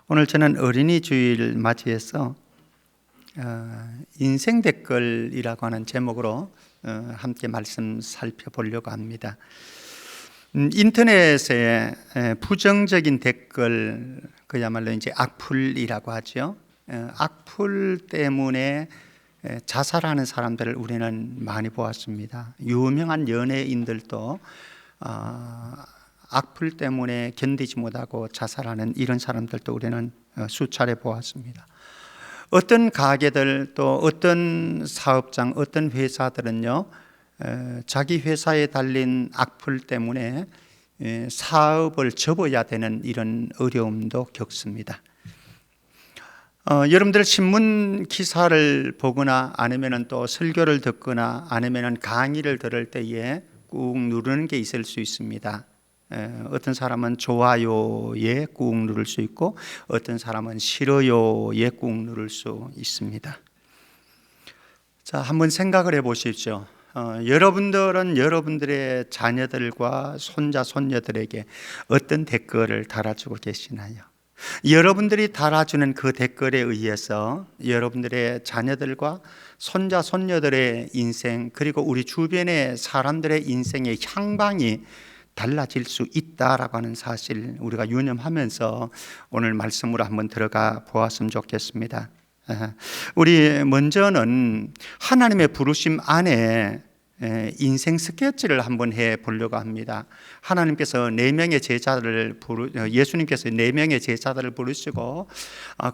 오늘 저는 어린이 주일 맞이해서 인생 댓글이라고 하는 제목으로 함께 말씀 살펴보려고 합니다. 인터넷에 부정적인 댓글, 그야말로 이제 악플이라고 하죠. 악플 때문에 자살하는 사람들을 우리는 많이 보았습니다. 유명한 연예인들도 악플 때문에 견디지 못하고 자살하는 이런 사람들도 우리는 수차례 보았습니다. 어떤 가게들 또 어떤 사업장, 어떤 회사들은요, 자기 회사에 달린 악플 때문에 사업을 접어야 되는 이런 어려움도 겪습니다. 여러분들 신문 기사를 보거나 아니면 또 설교를 듣거나 아니면 강의를 들을 때에 꾹 누르는 게 있을 수 있습니다. 어떤 사람은 좋아요에 꾹 누를 수 있고 어떤 사람은 싫어요에 꾹 누를 수 있습니다. 자, 한번 생각을 해 보십시오. 여러분들은 여러분들의 자녀들과 손자, 손녀들에게 어떤 댓글을 달아주고 계시나요? 여러분들이 달아주는 그 댓글에 의해서 여러분들의 자녀들과 손자, 손녀들의 인생, 그리고 우리 주변의 사람들의 인생의 향방이 달라질 수 있다라고 하는 사실 우리가 유념하면서 오늘 말씀으로 한번 들어가 보았으면 좋겠습니다. 우리 먼저는 하나님의 부르심 안에 인생 스케치를 한번 해 보려고 합니다. 하나님께서 예수님께서 4명의 제자들을 부르시고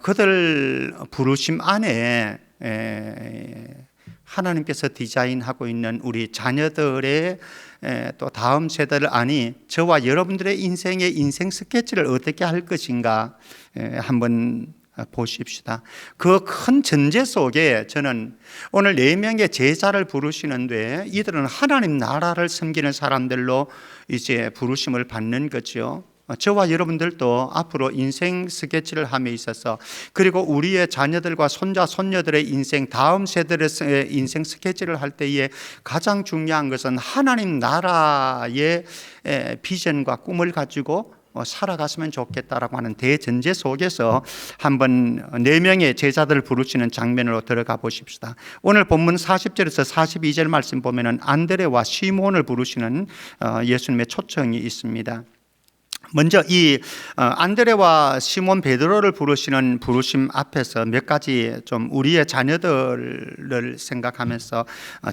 그들 부르심 안에 하나님께서 디자인하고 있는 우리 자녀들의 또 다음 세대를 저와 여러분들의 인생의 인생 스케치를 어떻게 할 것인가 한번 보십시다. 그 큰 전제 속에 저는 오늘 4명의 제자를 부르시는데 이들은 하나님 나라를 섬기는 사람들로 이제 부르심을 받는 거죠. 저와 여러분들도 앞으로 인생 스케치를 함에 있어서 그리고 우리의 자녀들과 손자, 손녀들의 인생, 다음 세대의 인생 스케치를 할 때에 가장 중요한 것은 하나님 나라의 비전과 꿈을 가지고 살아갔으면 좋겠다라고 하는 대전제 속에서 한번 4명의 제자들을 부르시는 장면으로 들어가 보십시다. 오늘 본문 40절에서 42절 말씀 보면은 안드레와 시몬을 부르시는 예수님의 초청이 있습니다. 먼저 이 안드레와 시몬 베드로를 부르시는 부르심 앞에서 몇 가지 좀 우리의 자녀들을 생각하면서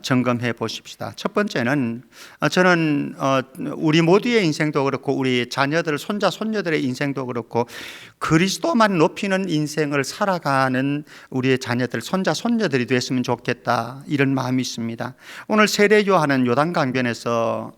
점검해 보십시다. 첫 번째는 저는 우리 모두의 인생도 그렇고 우리 자녀들, 손자, 손녀들의 인생도 그렇고 그리스도만 높이는 인생을 살아가는 우리의 자녀들, 손자, 손녀들이 됐으면 좋겠다, 이런 마음이 있습니다. 오늘 세례 요한은 요단강변에서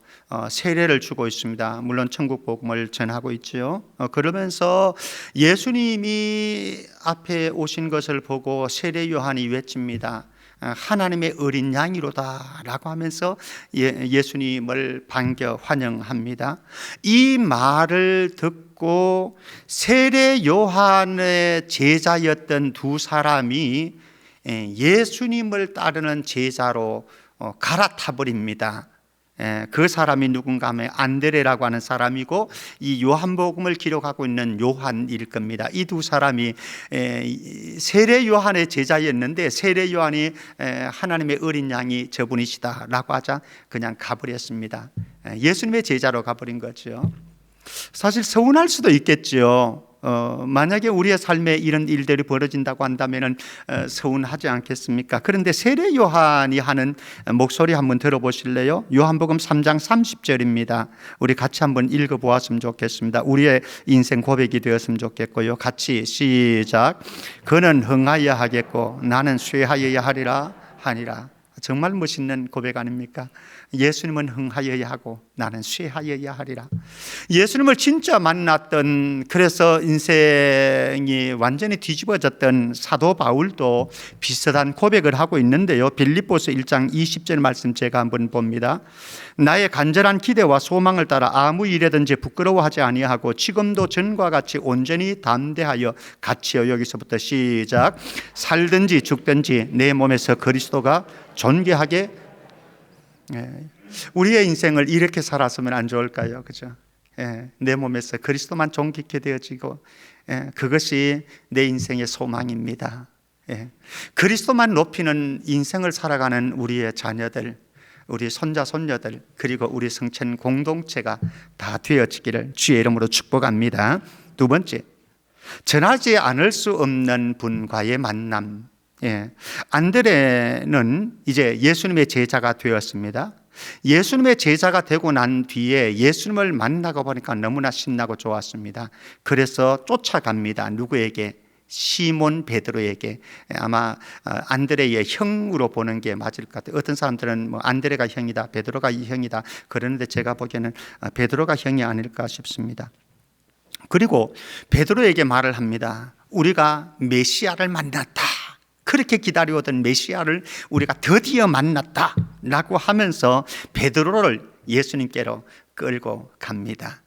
세례를 주고 있습니다. 물론 천국 복음을 전하고 있죠. 그러면서 예수님이 앞에 오신 것을 보고 세례 요한이 외칩니다. 하나님의 어린 양이로다 라고 하면서 예수님을 반겨 환영합니다. 이 말을 듣고 세례 요한의 제자였던 두 사람이 예수님을 따르는 제자로 갈아타 버립니다. 그 사람이 누군가 하면 안드레라고 하는 사람이고 이 요한복음을 기록하고 있는 요한일 겁니다. 이 두 사람이 세례 요한의 제자였는데 세례 요한이 하나님의 어린 양이 저분이시다라고 하자 그냥 가버렸습니다. 예수님의 제자로 가버린 거죠. 사실 서운할 수도 있겠죠. 만약에 우리의 삶에 이런 일들이 벌어진다고 한다면 서운하지 않겠습니까? 그런데 세례 요한이 하는 목소리 한번 들어보실래요? 요한복음 3장 30절입니다. 우리 같이 한번 읽어보았으면 좋겠습니다. 우리의 인생 고백이 되었으면 좋겠고요. 같이 시작. 그는 흥하여야 하겠고 나는 쇠하여야 하니라. 정말 멋있는 고백 아닙니까? 예수님은 흥하여야 하고 나는 쇠하여야 하리라. 예수님을 진짜 만났던, 그래서 인생이 완전히 뒤집어졌던 사도 바울도 비슷한 고백을 하고 있는데요. 빌립보서 1장 20절 말씀 제가 한번 봅니다. 나의 간절한 기대와 소망을 따라 아무 일에든지 부끄러워하지 아니하고 지금도 전과 같이 온전히 담대하여 같이요. 여기서부터 시작. 살든지 죽든지 내 몸에서 그리스도가 존귀하게. 우리의 인생을 이렇게 살았으면 안 좋을까요? 그죠? 내 몸에서 그리스도만 존귀케 되어지고 그것이 내 인생의 소망입니다. 그리스도만 높이는 인생을 살아가는 우리의 자녀들, 우리 손자 손녀들, 그리고 우리 성찬 공동체가 다 되어지기를 주의 이름으로 축복합니다. 두 번째, 전하지 않을 수 없는 분과의 만남. 안드레는 이제 예수님의 제자가 되었습니다. 예수님의 제자가 되고 난 뒤에 예수님을 만나고 보니까 너무나 신나고 좋았습니다. 그래서 쫓아갑니다. 누구에게? 시몬 베드로에게. 아마 안드레의 형으로 보는 게 맞을 것 같아요. 어떤 사람들은 뭐 안드레가 형이다, 베드로가 형이다 그러는데 제가 보기에는 베드로가 형이 아닐까 싶습니다. 그리고 베드로에게 말을 합니다. 우리가 메시아를 만났다. 그렇게 기다려오던 메시아를 우리가 드디어 만났다 라고 하면서 베드로를 예수님께로 끌고 갑니다.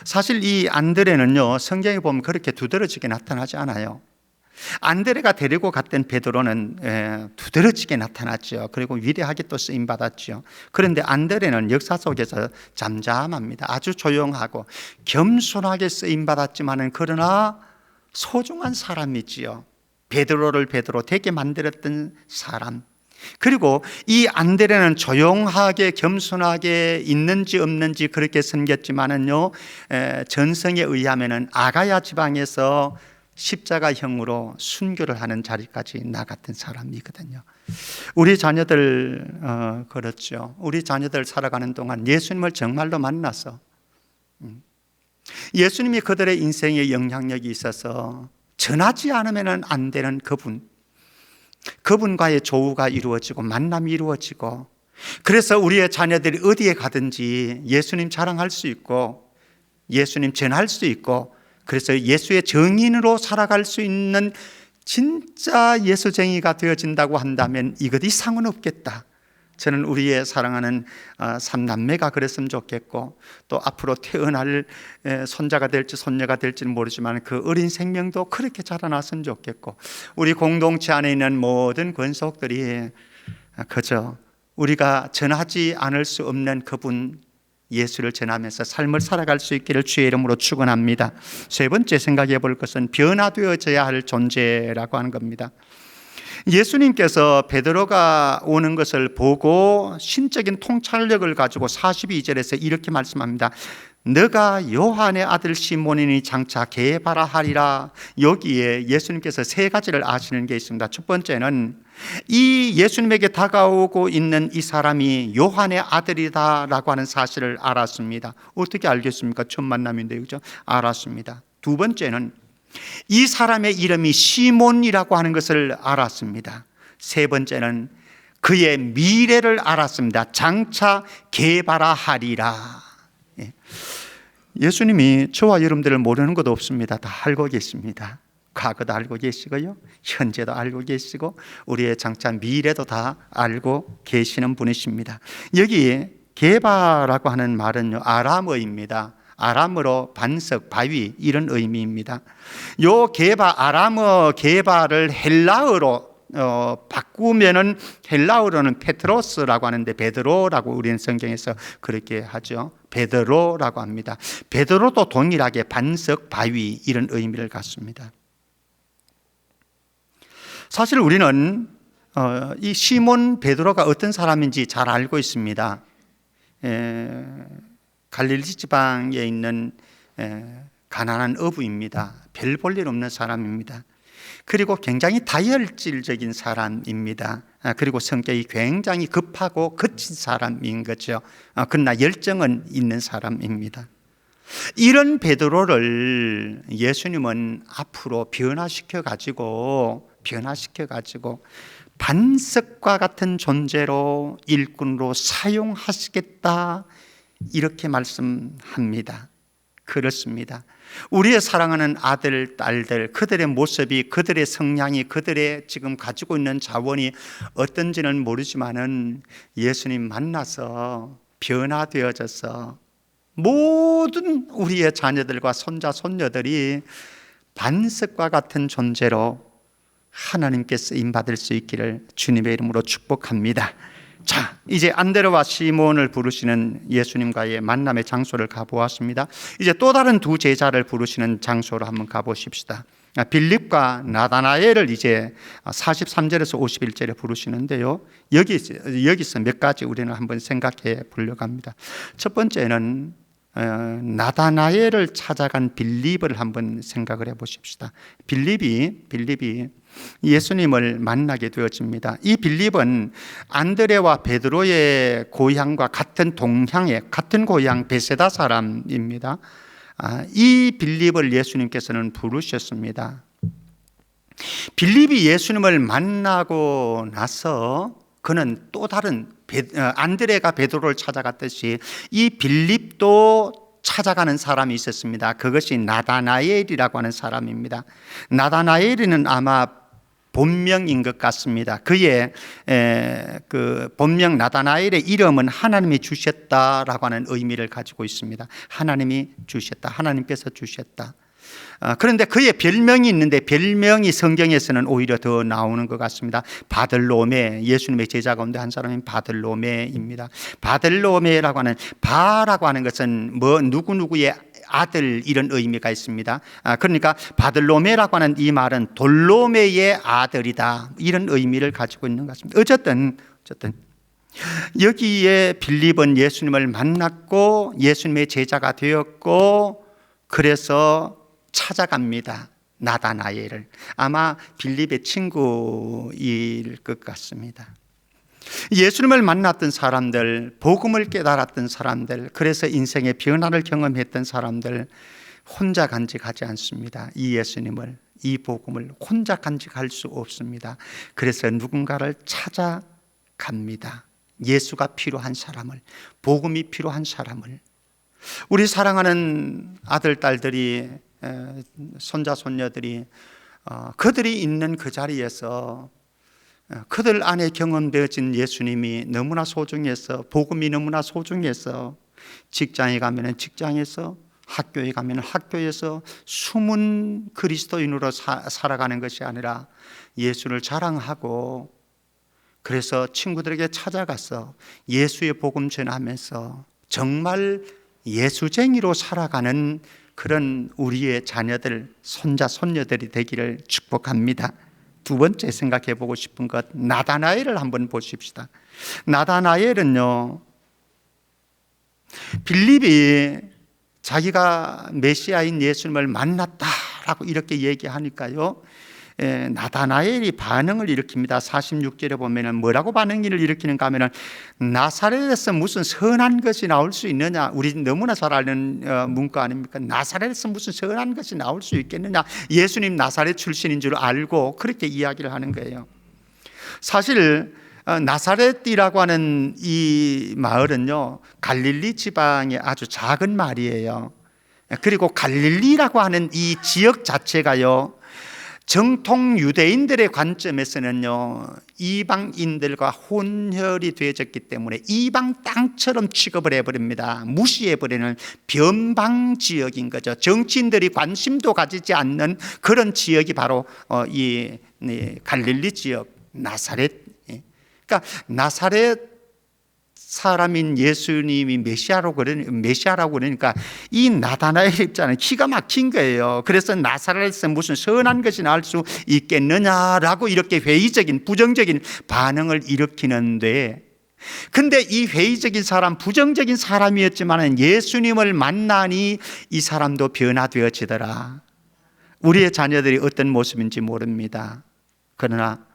사실 이 안드레는요, 성경에 보면 그렇게 두드러지게 나타나지 않아요. 안드레가 데리고 갔던 베드로는 두드러지게 나타났죠. 그리고 위대하게 또 쓰임받았죠. 그런데 안드레는 역사 속에서 잠잠합니다. 아주 조용하고 겸손하게 쓰임받았지만은 그러나 소중한 사람이지요. 베드로를 베드로 되게 만들었던 사람. 그리고 이 안드레는 조용하게 겸손하게 있는지 없는지 그렇게 섬겼지만은요, 전성에 의하면은 아가야 지방에서 십자가형으로 순교를 하는 자리까지 나갔던 사람이거든요. 우리 자녀들 그렇죠. 우리 자녀들 살아가는 동안 예수님을 정말로 만나서 예수님이 그들의 인생에 영향력이 있어서 전하지 않으면 안 되는 그분과의 조우가 이루어지고 만남이 이루어지고, 그래서 우리의 자녀들이 어디에 가든지 예수님 자랑할 수 있고 예수님 전할 수 있고, 그래서 예수의 증인으로 살아갈 수 있는 진짜 예수쟁이가 되어진다고 한다면 이것 이상은 없겠다. 저는 우리의 사랑하는 삼남매가 그랬으면 좋겠고, 또 앞으로 태어날 손자가 될지 손녀가 될지는 모르지만 그 어린 생명도 그렇게 자라났으면 좋겠고, 우리 공동체 안에 있는 모든 권속들이 그저 우리가 전하지 않을 수 없는 그분 예수를 전하면서 삶을 살아갈 수 있기를 주의 이름으로 축원합니다. 세 번째 생각해 볼 것은 변화되어져야 할 존재라고 하는 겁니다. 예수님께서 베드로가 오는 것을 보고 신적인 통찰력을 가지고 42절에서 이렇게 말씀합니다. 너가 요한의 아들 시몬이니 장차 게바라 하리라. 여기에 예수님께서 세 가지를 아시는 게 있습니다. 첫 번째는 이 예수님에게 다가오고 있는 이 사람이 요한의 아들이다라고 하는 사실을 알았습니다. 어떻게 알겠습니까? 첫 만남인데, 그죠? 알았습니다. 두 번째는 이 사람의 이름이 시몬이라고 하는 것을 알았습니다. 세 번째는 그의 미래를 알았습니다. 장차 게바라 하리라. 예수님이 저와 여러분들을 모르는 것도 없습니다. 다 알고 계십니다. 과거도 알고 계시고요, 현재도 알고 계시고 우리의 장차 미래도 다 알고 계시는 분이십니다. 여기 게바라고 하는 말은요, 아람어입니다. 아람어로 반석, 바위 이런 의미입니다. 요 게바, 아람어 게바를 헬라어로 바꾸면은 헬라어로는 페트로스라고 하는데 베드로라고 우리는 성경에서 그렇게 하죠. 베드로라고 합니다. 베드로도 동일하게 반석, 바위 이런 의미를 갖습니다. 사실 우리는 이 시몬 베드로가 어떤 사람인지 잘 알고 있습니다. 갈릴리 지방에 있는 가난한 어부입니다. 별 볼 일 없는 사람입니다. 그리고 굉장히 다혈질적인 사람입니다. 그리고 성격이 굉장히 급하고 거친 사람인 거죠. 그러나 열정은 있는 사람입니다. 이런 베드로를 예수님은 앞으로 변화시켜 가지고 반석과 같은 존재로 일꾼으로 사용하시겠다, 이렇게 말씀합니다. 그렇습니다. 우리의 사랑하는 아들, 딸들, 그들의 모습이, 그들의 성향이, 그들의 지금 가지고 있는 자원이 어떤지는 모르지만은 예수님 만나서 변화되어져서 모든 우리의 자녀들과 손자, 손녀들이 반석과 같은 존재로 하나님께 쓰임받을 수 있기를 주님의 이름으로 축복합니다. 자, 이제 안드레와 시몬을 부르시는 예수님과의 만남의 장소를 가보았습니다. 이제 또 다른 두 제자를 부르시는 장소로 한번 가보십시다. 빌립과 나다나엘을 이제 43절에서 51절에 부르시는데요. 여기서 몇 가지 우리는 한번 생각해 보려고 합니다. 첫 번째는 나다나엘을 찾아간 빌립을 한번 생각을 해 보십시다. 빌립이 예수님을 만나게 되어집니다. 이 빌립은 안드레와 베드로의 고향과 같은 동향의 같은 고향 베세다 사람입니다. 이 빌립을 예수님께서는 부르셨습니다. 빌립이 예수님을 만나고 나서 그는 또 다른 안드레가 베드로를 찾아갔듯이 이 빌립도 찾아가는 사람이 있었습니다. 그것이 나다나엘이라고 하는 사람입니다. 나다나엘은 아마 본명인 것 같습니다. 그의 그 본명 나다나엘의 이름은 하나님이 주셨다라고 하는 의미를 가지고 있습니다. 하나님이 주셨다. 하나님께서 주셨다. 그런데 그의 별명이 있는데 별명이 성경에서는 오히려 더 나오는 것 같습니다. 바들로메, 예수님의 제자 가운데 한 사람인 바들로메입니다. 바들로메라고 하는 바라고 하는 것은 누구누구의 아들 이런 의미가 있습니다. 그러니까 바들로메라고 하는 이 말은 돌로메의 아들이다 이런 의미를 가지고 있는 것 같습니다. 어쨌든 여기에 빌립은 예수님을 만났고 예수님의 제자가 되었고 그래서 찾아갑니다. 나다나엘을. 아마 빌립의 친구일 것 같습니다. 예수님을 만났던 사람들, 복음을 깨달았던 사람들, 그래서 인생의 변화를 경험했던 사람들 혼자 간직하지 않습니다. 이 예수님을, 이 복음을 혼자 간직할 수 없습니다. 그래서 누군가를 찾아갑니다. 예수가 필요한 사람을, 복음이 필요한 사람을. 우리 사랑하는 아들, 딸들이, 손자, 손녀들이 그들이 있는 그 자리에서 그들 안에 경험되어진 예수님이 너무나 소중해서, 복음이 너무나 소중해서 직장에 가면 직장에서, 학교에 가면 학교에서 숨은 그리스도인으로 살아가는 것이 아니라 예수를 자랑하고 그래서 친구들에게 찾아가서 예수의 복음 전하면서 정말 예수쟁이로 살아가는 그런 우리의 자녀들, 손자, 손녀들이 되기를 축복합니다. 두 번째 생각해 보고 싶은 것, 나다나엘을 한번 보십시다. 나다나엘은요, 빌립이 자기가 메시아인 예수님을 만났다라고 이렇게 얘기하니까요, 나다나엘이 반응을 일으킵니다. 46절에 보면 뭐라고 반응을 일으키는가 하면 나사렛에서 무슨 선한 것이 나올 수 있느냐. 우리 너무나 잘 아는 문구 아닙니까? 나사렛에서 무슨 선한 것이 나올 수 있겠느냐. 예수님 나사렛 출신인 줄 알고 그렇게 이야기를 하는 거예요. 사실 나사렛이라고 하는 이 마을은요, 갈릴리 지방의 아주 작은 마을이에요. 그리고 갈릴리라고 하는 이 지역 자체가요, 정통 유대인들의 관점에서는요, 이방인들과 혼혈이 되어졌기 때문에 이방 땅처럼 취급을 해버립니다. 무시해버리는 변방 지역인 거죠. 정치인들이 관심도 가지지 않는 그런 지역이 바로 이 갈릴리 지역 나사렛. 그러니까 나사렛 사람인 예수님이 메시아라고 그러니까 이 나다나엘 입장은 기가 막힌 거예요. 그래서 나사렛에서 무슨 선한 것이 나올 수 있겠느냐라고 이렇게 회의적인 부정적인 반응을 일으키는데, 근데 이 회의적인 사람, 부정적인 사람이었지만 예수님을 만나니 이 사람도 변화되어지더라. 우리의 자녀들이 어떤 모습인지 모릅니다. 그러나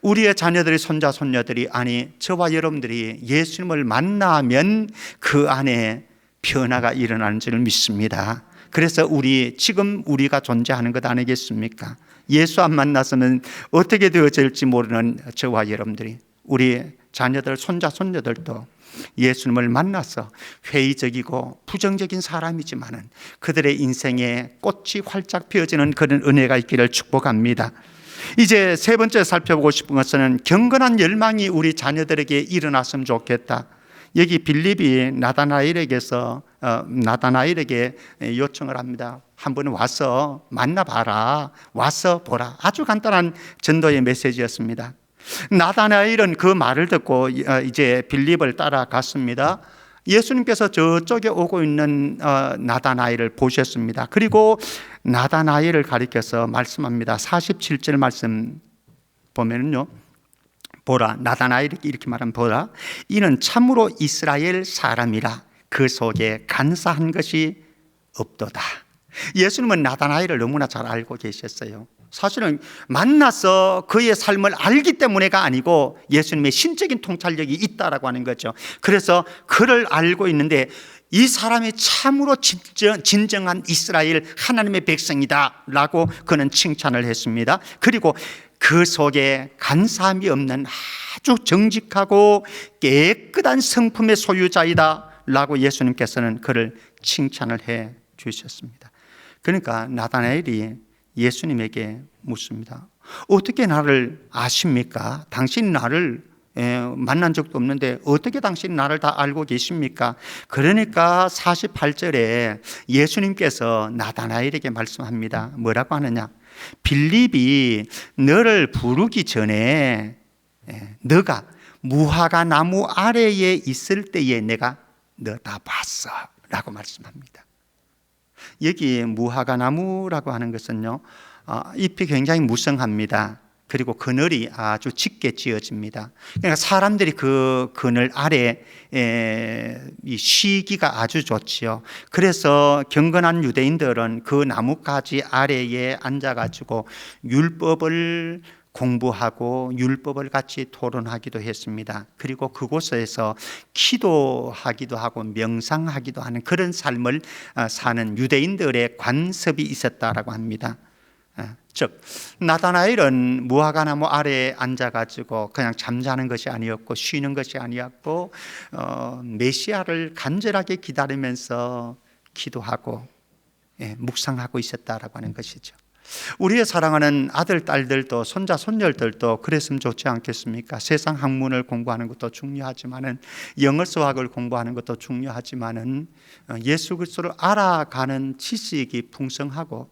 우리의 자녀들이, 손자, 손녀들이, 아니 저와 여러분들이 예수님을 만나면 그 안에 변화가 일어나는 줄 믿습니다. 그래서 지금 우리가 존재하는 것 아니겠습니까? 예수 안 만났으면 어떻게 되어질지 모르는 저와 여러분들이, 우리 자녀들, 손자, 손녀들도 예수님을 만나서 회의적이고 부정적인 사람이지만은 그들의 인생에 꽃이 활짝 피어지는 그런 은혜가 있기를 축복합니다. 이제 세 번째 살펴보고 싶은 것은 경건한 열망이 우리 자녀들에게 일어났으면 좋겠다. 여기 빌립이 나다나엘에게 요청을 합니다. 한번 와서 만나봐라, 와서 보라. 아주 간단한 전도의 메시지였습니다. 나다나엘은 그 말을 듣고 이제 빌립을 따라갔습니다. 예수님께서 저쪽에 오고 있는 나다나엘을 보셨습니다. 그리고 나다나엘을 가리켜서 말씀합니다. 47절 말씀 보면요, 보라, 나다나엘이 이렇게 말하면, 보라, 이는 참으로 이스라엘 사람이라 그 속에 간사한 것이 없도다. 예수님은 나다나엘을 너무나 잘 알고 계셨어요. 사실은 만나서 그의 삶을 알기 때문에가 아니고 예수님의 신적인 통찰력이 있다라고 하는 거죠. 그래서 그를 알고 있는데 이 사람이 참으로 진정한 이스라엘 하나님의 백성이다 라고 그는 칭찬을 했습니다. 그리고 그 속에 간사함이 없는 아주 정직하고 깨끗한 성품의 소유자이다 라고 예수님께서는 그를 칭찬을 해 주셨습니다. 그러니까 나다나엘이 예수님에게 묻습니다. 어떻게 나를 아십니까? 당신 나를 만난 적도 없는데 어떻게 당신 나를 다 알고 계십니까? 그러니까 48절에 예수님께서 나다나엘에게 말씀합니다. 뭐라고 하느냐? 빌립이 너를 부르기 전에 너가 무화과 나무 아래에 있을 때에 내가 너 다 봤어 라고 말씀합니다. 여기 무화과 나무라고 하는 것은요, 잎이 굉장히 무성합니다. 그리고 그늘이 아주 짙게 지어집니다. 그러니까 사람들이 그 그늘 아래 쉬기가 아주 좋지요. 그래서 경건한 유대인들은 그 나뭇가지 아래에 앉아가지고 율법을 공부하고 율법을 같이 토론하기도 했습니다. 그리고 그곳에서 기도하기도 하고 명상하기도 하는 그런 삶을 사는 유대인들의 관습이 있었다라고 합니다. 즉 나다나엘은 무화과나무 아래에 앉아가지고 그냥 잠자는 것이 아니었고 쉬는 것이 아니었고 메시아를 간절하게 기다리면서 기도하고 묵상하고 있었다라고 하는 것이죠. 우리의 사랑하는 아들, 딸들도 손자, 손녀들도 그랬으면 좋지 않겠습니까? 세상 학문을 공부하는 것도 중요하지만은 영어 수학을 공부하는 것도 중요하지만은 예수 그리스도를 알아가는 지식이 풍성하고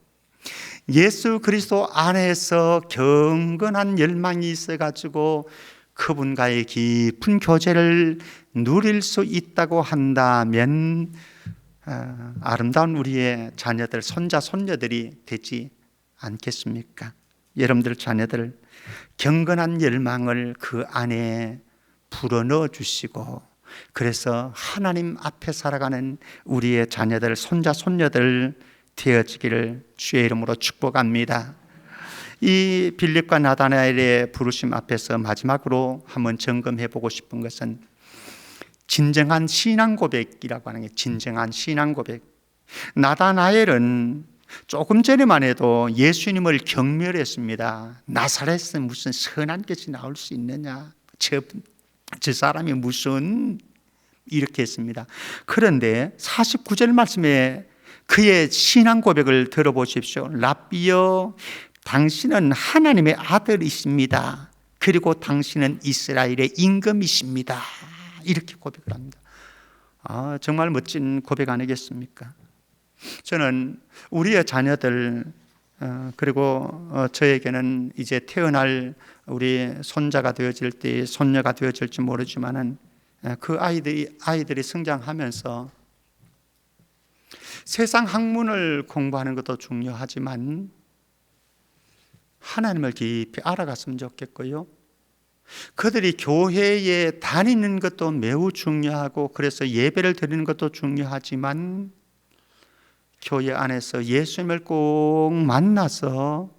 예수 그리스도 안에서 경건한 열망이 있어가지고 그분과의 깊은 교제를 누릴 수 있다고 한다면 아름다운 우리의 자녀들, 손자, 손녀들이 되지 않겠습니까? 여러분들 자녀들 경건한 열망을 그 안에 불어넣어 주시고 그래서 하나님 앞에 살아가는 우리의 자녀들, 손자, 손녀들 되어지기를 주의 이름으로 축복합니다. 이 빌립과 나다나엘의 부르심 앞에서 마지막으로 한번 점검해 보고 싶은 것은 진정한 신앙 고백이라고 하는 게 진정한 신앙 고백. 나다나엘은 조금 전에만 해도 예수님을 경멸했습니다. 나사렛에 무슨 선한 것이 나올 수 있느냐? 저 사람이 무슨 이렇게 했습니다. 그런데 49절 말씀에 그의 신앙 고백을 들어보십시오. 랍비여, 당신은 하나님의 아들이십니다. 그리고 당신은 이스라엘의 임금이십니다. 이렇게 고백을 합니다. 정말 멋진 고백 아니겠습니까? 저는 우리의 자녀들 그리고 저에게는 이제 태어날 우리 손자가 되어질 때 손녀가 되어질지 모르지만은 그 아이들이 성장하면서 세상 학문을 공부하는 것도 중요하지만 하나님을 깊이 알아갔으면 좋겠고요. 그들이 교회에 다니는 것도 매우 중요하고 그래서 예배를 드리는 것도 중요하지만 교회 안에서 예수님을 꼭 만나서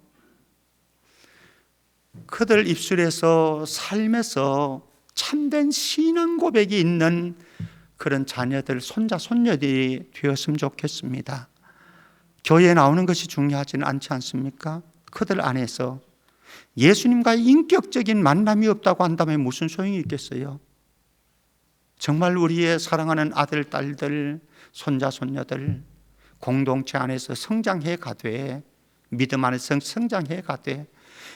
그들 입술에서 삶에서 참된 신앙 고백이 있는 그런 자녀들, 손자, 손녀들이 되었으면 좋겠습니다. 교회에 나오는 것이 중요하지는 않지 않습니까? 그들 안에서 예수님과의 인격적인 만남이 없다고 한다면 무슨 소용이 있겠어요? 정말 우리의 사랑하는 아들, 딸들, 손자, 손녀들 공동체 안에서 성장해 가되 믿음 안에서 성장해 가되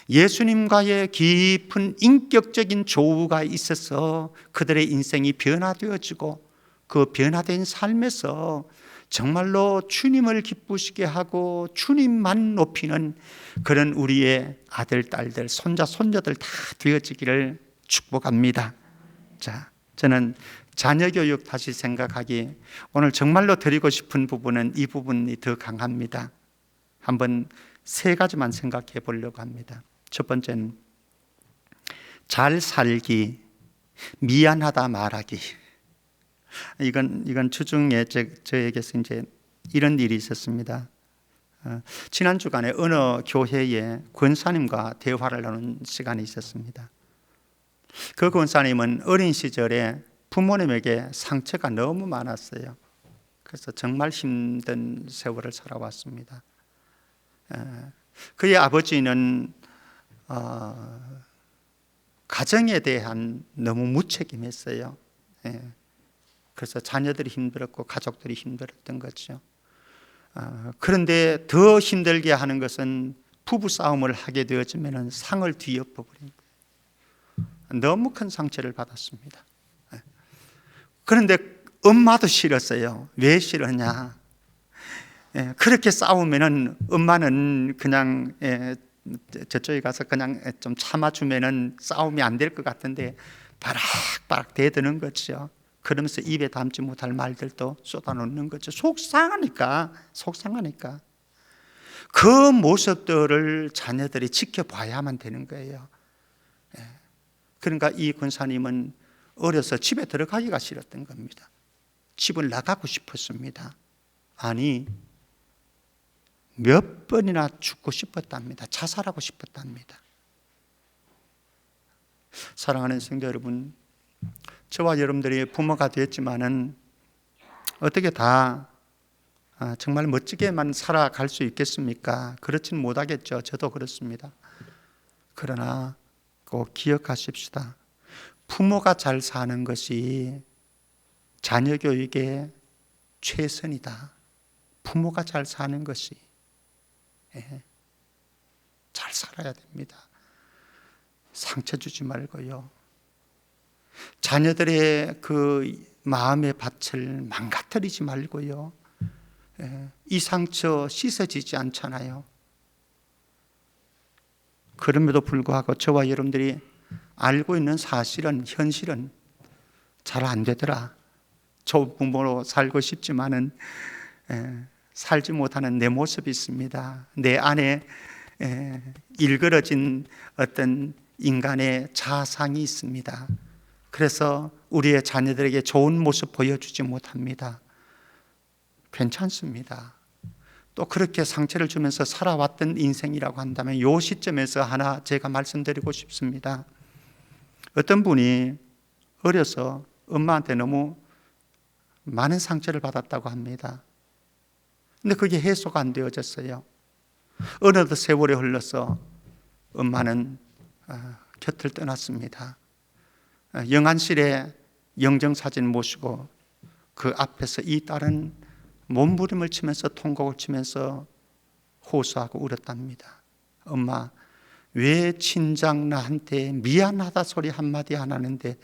예수님과의 깊은 인격적인 조우가 있어서 그들의 인생이 변화되어지고 그 변화된 삶에서 정말로 주님을 기쁘시게 하고 주님만 높이는 그런 우리의 아들, 딸들, 손자, 손녀들 다 되어지기를 축복합니다. 자, 저는 자녀 교육 다시 생각하기, 오늘 정말로 드리고 싶은 부분은 이 부분이 더 강합니다. 한번 세 가지만 생각해 보려고 합니다. 첫 번째는 잘 살기, 미안하다 말하기. 이건 주중에 저에게서 이제 이런 일이 있었습니다. 지난 주간에 어느 교회에 권사님과 대화를 나눈 시간이 있었습니다. 그 권사님은 어린 시절에 부모님에게 상처가 너무 많았어요. 그래서 정말 힘든 세월을 살아왔습니다. 그의 아버지는 가정에 대한 너무 무책임했어요. 그래서 자녀들이 힘들었고 가족들이 힘들었던 거죠. 그런데 더 힘들게 하는 것은 부부싸움을 하게 되어지면 상을 뒤엎어버린 거예요. 너무 큰 상처를 받았습니다. 그런데 엄마도 싫었어요. 왜 싫었냐? 그렇게 싸우면은 엄마는 그냥 저쪽에 가서 그냥 좀 참아주면은 싸움이 안 될 것 같은데 바락바락 대드는 거죠. 그러면서 입에 담지 못할 말들도 쏟아놓는 거죠. 속상하니까. 그 모습들을 자녀들이 지켜봐야만 되는 거예요. 그러니까 이 권사님은 어려서 집에 들어가기가 싫었던 겁니다. 집을 나가고 싶었습니다. 아니, 몇 번이나 죽고 싶었답니다. 자살하고 싶었답니다. 사랑하는 성도 여러분, 저와 여러분들이 부모가 되었지만은 어떻게 다 정말 멋지게만 살아갈 수 있겠습니까? 그렇지는 못하겠죠. 저도 그렇습니다. 그러나 꼭 기억하십시다. 부모가 잘 사는 것이 자녀 교육의 최선이다. 부모가 잘 사는 것이 잘 살아야 됩니다. 상처 주지 말고요. 자녀들의 그 마음의 밭을 망가뜨리지 말고요. 이 상처 씻어지지 않잖아요. 그럼에도 불구하고 저와 여러분들이 알고 있는 사실은, 현실은 잘 안 되더라. 조부모로 살고 싶지만은 살지 못하는 내 모습이 있습니다. 내 안에 일그러진 어떤 인간의 자상이 있습니다. 그래서 우리의 자녀들에게 좋은 모습 보여주지 못합니다. 괜찮습니다. 또 그렇게 상처를 주면서 살아왔던 인생이라고 한다면 이 시점에서 하나 제가 말씀드리고 싶습니다. 어떤 분이 어려서 엄마한테 너무 많은 상처를 받았다고 합니다. 근데 그게 해소가 안 되어졌어요. 어느덧 세월이 흘러서 엄마는 곁을 떠났습니다. 영안실에 영정사진 모시고 그 앞에서 이 딸은 몸부림을 치면서 통곡을 치면서 호소하고 울었답니다. 엄마, 왜 친정 나한테 미안하다 소리 한마디 안 하는데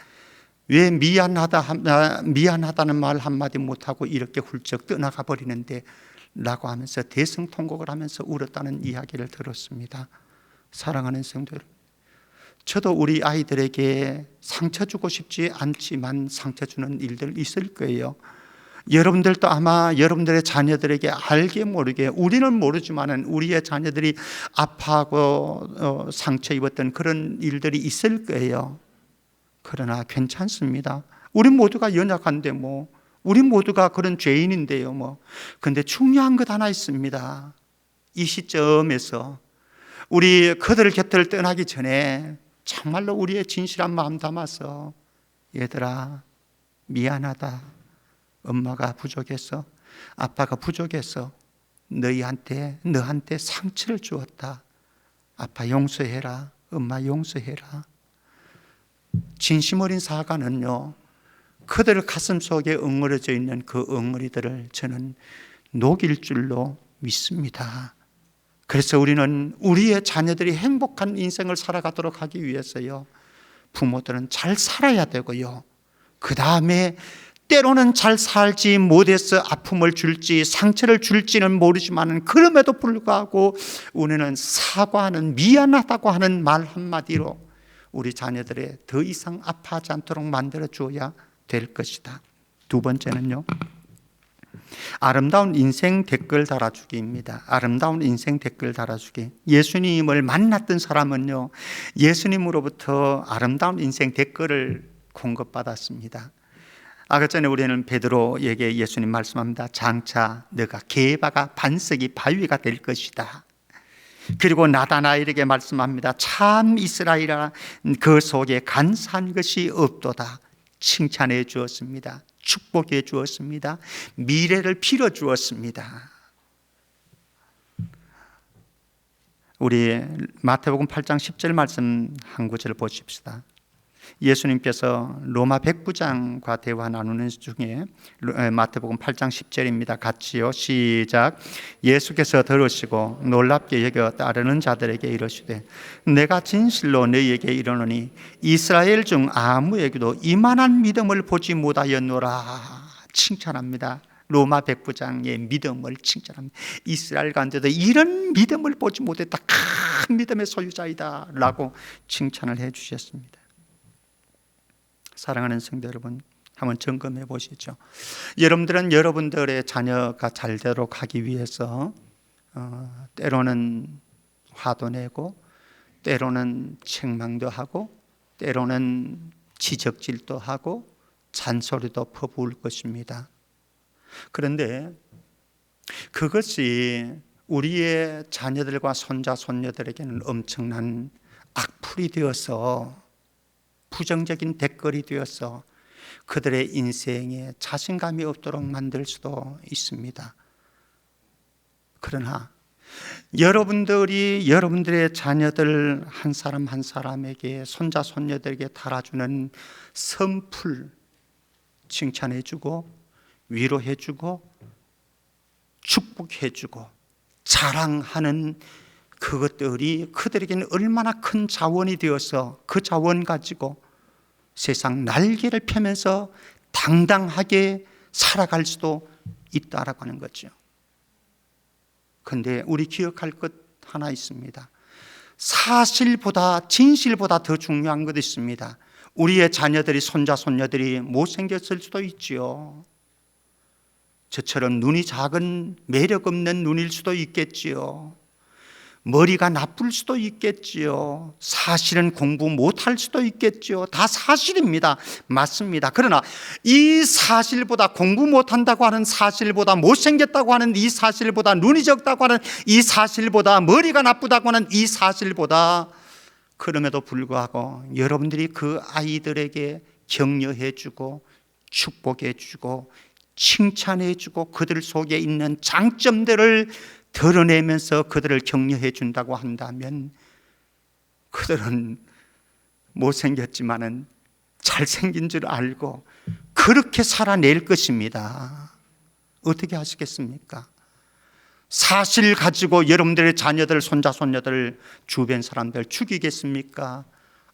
왜 미안하다는 말 한마디 못하고 이렇게 훌쩍 떠나가 버리는데 라고 하면서 대성통곡을 하면서 울었다는 이야기를 들었습니다. 사랑하는 성도 여러분, 저도 우리 아이들에게 상처 주고 싶지 않지만 상처 주는 일들 있을 거예요. 여러분들도 아마 여러분들의 자녀들에게 알게 모르게, 우리는 모르지만은 우리의 자녀들이 아파하고 상처 입었던 그런 일들이 있을 거예요. 그러나 괜찮습니다. 우리 모두가 연약한데 우리 모두가 그런 죄인인데요 근데 중요한 것 하나 있습니다. 이 시점에서 우리 그들 곁을 떠나기 전에 정말로 우리의 진실한 마음 담아서 얘들아, 미안하다. 엄마가 부족해서, 아빠가 부족해서 너한테 상처를 주었다. 아빠 용서해라. 엄마 용서해라. 진심 어린 사과는요, 그들 가슴 속에 엉그러져 있는 그 엉거리들을 저는 녹일 줄로 믿습니다. 그래서 우리는 우리의 자녀들이 행복한 인생을 살아가도록 하기 위해서요, 부모들은 잘 살아야 되고요, 그 다음에 때로는 잘 살지 못해서 아픔을 줄지 상처를 줄지는 모르지만 그럼에도 불구하고 우리는 사과하는, 미안하다고 하는 말 한마디로 우리 자녀들의 더 이상 아파하지 않도록 만들어 주어야 될 것이다. 두 번째는요, 아름다운 인생 댓글 달아주기입니다. 아름다운 인생 댓글 달아주기. 예수님을 만났던 사람은요, 예수님으로부터 아름다운 인생 댓글을 공급받았습니다. 아까 전에 우리는 베드로에게 예수님 말씀합니다. 장차 너가 게바가 반석이 바위가 될 것이다. 그리고 나다나엘에게 말씀합니다. 참 이스라엘아, 그 속에 간사한 것이 없도다. 칭찬해 주었습니다. 축복해 주었습니다. 미래를 빌어 주었습니다. 우리 마태복음 8장 10절 말씀 한 구절을 보십시다. 예수님께서 로마 백부장과 대화 나누는 중에 마태복음 8장 10절입니다. 같이요, 시작. 예수께서 들으시고 놀랍게 여겨 따르는 자들에게 이르시되 내가 진실로 너희에게 이르노니 이스라엘 중 아무에게도 이만한 믿음을 보지 못하였노라. 칭찬합니다. 로마 백부장의 믿음을 칭찬합니다. 이스라엘 가운데도 이런 믿음을 보지 못했다. 큰 믿음의 소유자이다 라고 칭찬을 해 주셨습니다. 사랑하는 성도 여러분, 한번 점검해 보시죠. 여러분들은 여러분들의 자녀가 잘 되도록 하기 위해서 때로는 화도 내고, 때로는 책망도 하고, 때로는 지적질도 하고, 잔소리도 퍼부을 것입니다. 그런데 그것이 우리의 자녀들과 손자, 손녀들에게는 엄청난 악플이 되어서, 부정적인 댓글이 되어서 그들의 인생에 자신감이 없도록 만들 수도 있습니다. 그러나 여러분들이 여러분들의 자녀들 한 사람 한 사람에게, 손자 손녀들에게 달아주는 선풀, 칭찬해주고 위로해주고 축복해주고 자랑하는 그것들이 그들에게는 얼마나 큰 자원이 되어서 그 자원 가지고 세상 날개를 펴면서 당당하게 살아갈 수도 있다라고 하는 거죠. 그런데 우리 기억할 것 하나 있습니다. 사실보다, 진실보다 더 중요한 것이 있습니다. 우리의 자녀들이, 손자 손녀들이 못생겼을 수도 있지요. 저처럼 눈이 작은 매력 없는 눈일 수도 있겠지요. 머리가 나쁠 수도 있겠지요. 사실은 공부 못할 수도 있겠지요. 다 사실입니다. 맞습니다. 그러나 이 사실보다, 공부 못한다고 하는 사실보다, 못생겼다고 하는 이 사실보다, 눈이 적다고 하는 이 사실보다, 머리가 나쁘다고 하는 이 사실보다, 그럼에도 불구하고 여러분들이 그 아이들에게 격려해주고 축복해주고 칭찬해주고 그들 속에 있는 장점들을 드러내면서 그들을 격려해 준다고 한다면, 그들은 못생겼지만은 잘생긴 줄 알고 그렇게 살아낼 것입니다. 어떻게 하시겠습니까? 사실 가지고 여러분들의 자녀들, 손자 손녀들, 주변 사람들 죽이겠습니까?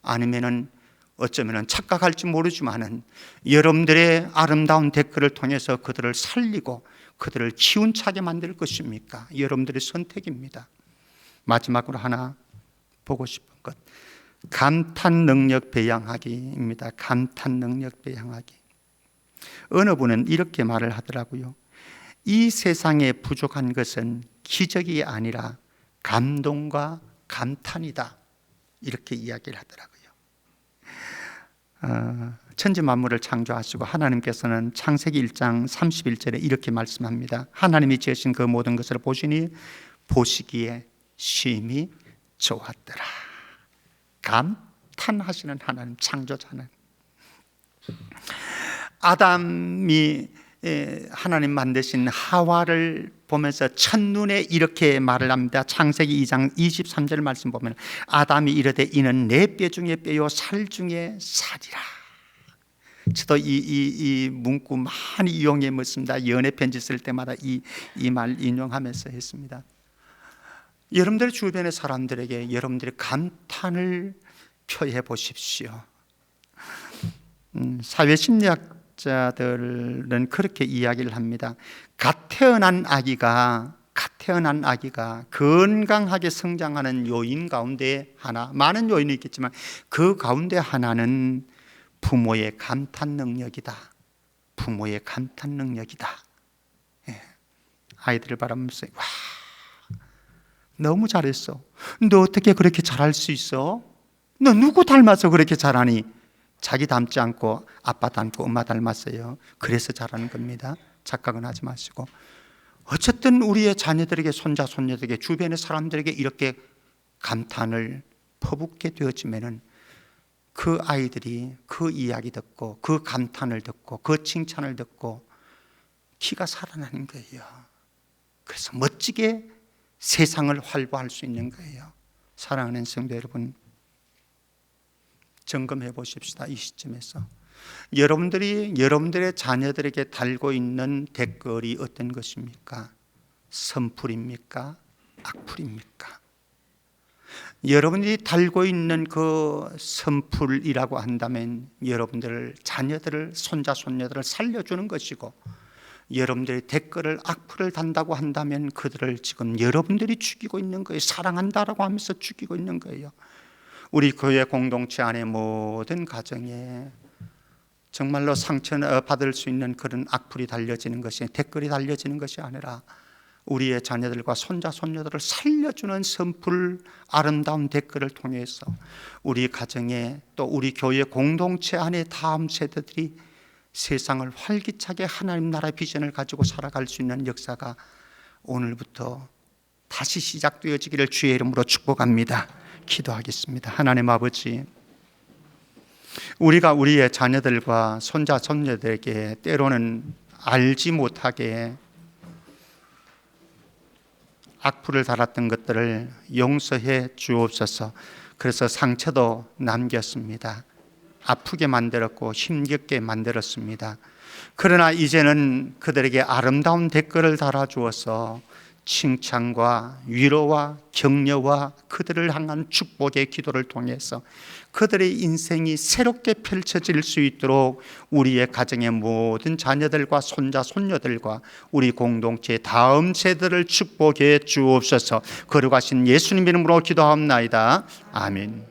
아니면은 어쩌면 착각할지 모르지만은 여러분들의 아름다운 댓글을 통해서 그들을 살리고 그들을 기운차게 만들 것입니까? 여러분들의 선택입니다. 마지막으로 하나 보고 싶은 것, 감탄 능력 배양하기입니다. 감탄 능력 배양하기. 어느 분은 이렇게 말을 하더라고요. 이 세상에 부족한 것은 기적이 아니라 감동과 감탄이다. 이렇게 이야기를 하더라고요. 천지 만물을 창조하시고 하나님께서는 창세기 1장 31절에 이렇게 말씀합니다. 하나님이 지으신 그 모든 것을 보시니 보시기에 심히 좋았더라. 감탄하시는 하나님, 창조자는. 아담이 하나님 만드신 하와를 보면서 첫눈에 이렇게 말을 합니다. 창세기 2장 23절 말씀 보면 아담이 이르되 이는 내 뼈 중에 뼈요 살 중에 살이라. 저도 이 문구 많이 이용해 먹습니다. 연애 편지 쓸 때마다 이 말 인용하면서 했습니다. 여러분들 주변의 사람들에게 여러분들의 감탄을 표해 보십시오. 사회심리학 신학자들은 그렇게 이야기를 합니다. 갓 태어난 아기가 건강하게 성장하는 요인 가운데 하나, 많은 요인이 있겠지만 그 가운데 하나는 부모의 감탄 능력이다. 부모의 감탄 능력이다. 예. 아이들을 바라보면서 와, 너무 잘했어. 너 어떻게 그렇게 잘할 수 있어? 너 누구 닮아서 그렇게 잘하니? 자기 닮지 않고 아빠 닮고 엄마 닮았어요. 그래서 잘하는 겁니다. 착각은 하지 마시고. 어쨌든 우리의 자녀들에게, 손자 손녀들에게, 주변의 사람들에게 이렇게 감탄을 퍼붓게 되어지면은 그 아이들이 그 이야기 듣고 그 감탄을 듣고 그 칭찬을 듣고 기가 살아나는 거예요. 그래서 멋지게 세상을 활보할 수 있는 거예요. 사랑하는 성도 여러분, 점검해 보십시다. 이 시점에서 여러분들이 여러분들의 자녀들에게 달고 있는 댓글이 어떤 것입니까? 선풀입니까? 악풀입니까? 여러분이 달고 있는 그 선풀이라고 한다면 여러분들 자녀들을, 손자 손녀들을 살려주는 것이고, 여러분들이 댓글을, 악플을 단다고 한다면 그들을 지금 여러분들이 죽이고 있는 거예요. 사랑한다라고 하면서 죽이고 있는 거예요. 우리 교회 공동체 안에 모든 가정에 정말로 상처받을 수 있는 그런 악플이 달려지는 것이, 댓글이 달려지는 것이 아니라 우리의 자녀들과 손자 손녀들을 살려주는 선풀, 아름다운 댓글을 통해서 우리 가정에, 또 우리 교회 공동체 안에 다음 세대들이 세상을 활기차게 하나님 나라의 비전을 가지고 살아갈 수 있는 역사가 오늘부터 다시 시작되어지기를 주의 이름으로 축복합니다. 기도하겠습니다. 하나님 아버지, 우리가 우리의 자녀들과 손자 손녀들에게 때로는 알지 못하게 악플을 달았던 것들을 용서해 주옵소서. 그래서 상처도 남겼습니다. 아프게 만들었고 힘겹게 만들었습니다. 그러나 이제는 그들에게 아름다운 댓글을 달아주어서 칭찬과 위로와 격려와 그들을 향한 축복의 기도를 통해서 그들의 인생이 새롭게 펼쳐질 수 있도록 우리의 가정의 모든 자녀들과 손자 손녀들과 우리 공동체의 다음 세대를 축복해 주옵소서. 거룩하신 예수님 이름으로 기도하옵나이다. 아멘.